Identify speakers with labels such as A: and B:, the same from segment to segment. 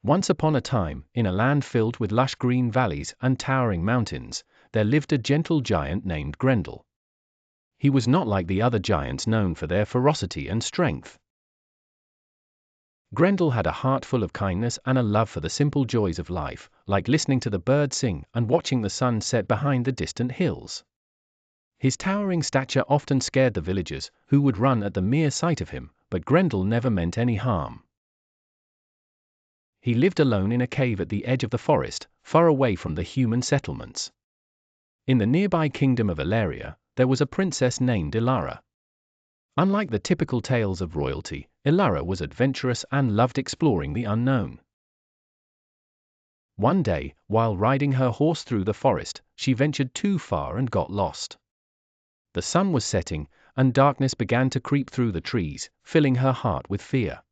A: Once upon a time, in a land filled with lush green valleys and towering mountains, there lived a gentle giant named Grendel. He was not like the other giants known for their ferocity and strength. Grendel had a heart full of kindness and a love for the simple joys of life, like listening to the birds sing and watching the sun set behind the distant hills. His towering stature often scared the villagers, who would run at the mere sight of him, but Grendel never meant any harm. He lived alone in a cave at the edge of the forest, far away from the human settlements. In the nearby kingdom of Ilaria, there was a princess named Ilara. Unlike the typical tales of royalty, Ilara was adventurous and loved exploring the unknown. One day, while riding her horse through the forest, she ventured too far and got lost. The sun was setting, and darkness began to creep through the trees, filling her heart with fear.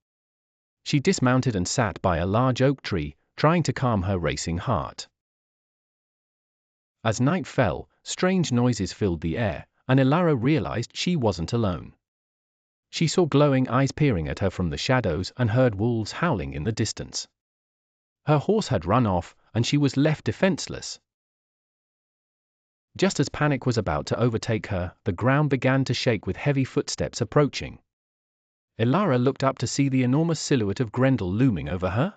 A: She dismounted and sat by a large oak tree, trying to calm her racing heart. As night fell, strange noises filled the air, and Ilara realized she wasn't alone. She saw glowing eyes peering at her from the shadows and heard wolves howling in the distance. Her horse had run off, and she was left defenseless. Just as panic was about to overtake her, the ground began to shake with heavy footsteps approaching. Ilara looked up to see the enormous silhouette of Grendel looming over her.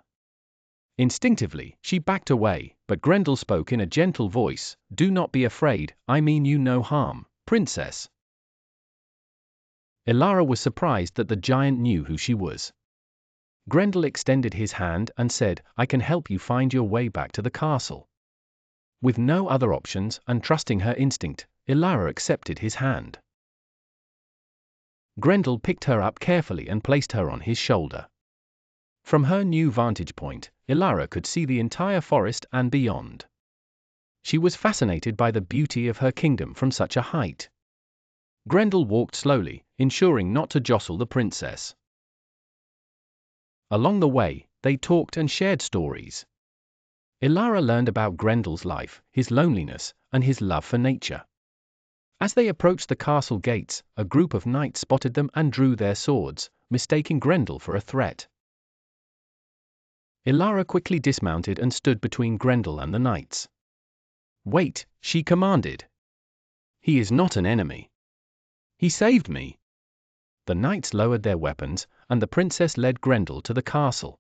A: Instinctively, she backed away, but Grendel spoke in a gentle voice, "Do not be afraid, I mean you no harm, princess." Ilara was surprised that the giant knew who she was. Grendel extended his hand and said, "I can help you find your way back to the castle." With no other options, and trusting her instinct, Ilara accepted his hand. Grendel picked her up carefully and placed her on his shoulder. From her new vantage point, Ilara could see the entire forest and beyond. She was fascinated by the beauty of her kingdom from such a height. Grendel walked slowly, ensuring not to jostle the princess. Along the way, they talked and shared stories. Ilara learned about Grendel's life, his loneliness, and his love for nature. As they approached the castle gates, a group of knights spotted them and drew their swords, mistaking Grendel for a threat. Ilara quickly dismounted and stood between Grendel and the knights. "Wait," she commanded. "He is not an enemy. He saved me." The knights lowered their weapons, and the princess led Grendel to the castle.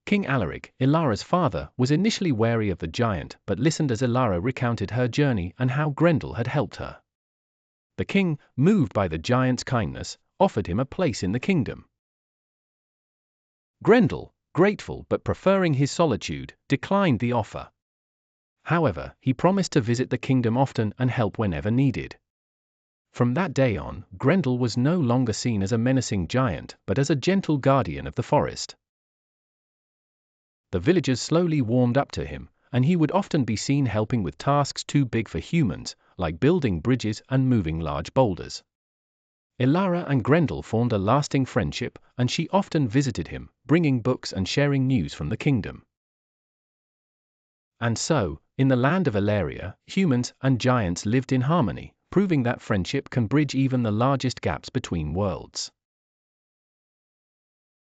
A: King Alaric, Ilara's father, was initially wary of the giant but listened as Ilara recounted her journey and how Grendel had helped her. The king, moved by the giant's kindness, offered him a place in the kingdom. Grendel, grateful but preferring his solitude, declined the offer. However, he promised to visit the kingdom often and help whenever needed. From that day on, Grendel was no longer seen as a menacing giant but as a gentle guardian of the forest. The villagers slowly warmed up to him, and he would often be seen helping with tasks too big for humans, like building bridges and moving large boulders. Ilara and Grendel formed a lasting friendship, and she often visited him, bringing books and sharing news from the kingdom. And so, in the land of Ilaria, humans and giants lived in harmony, proving that friendship can bridge even the largest gaps between worlds.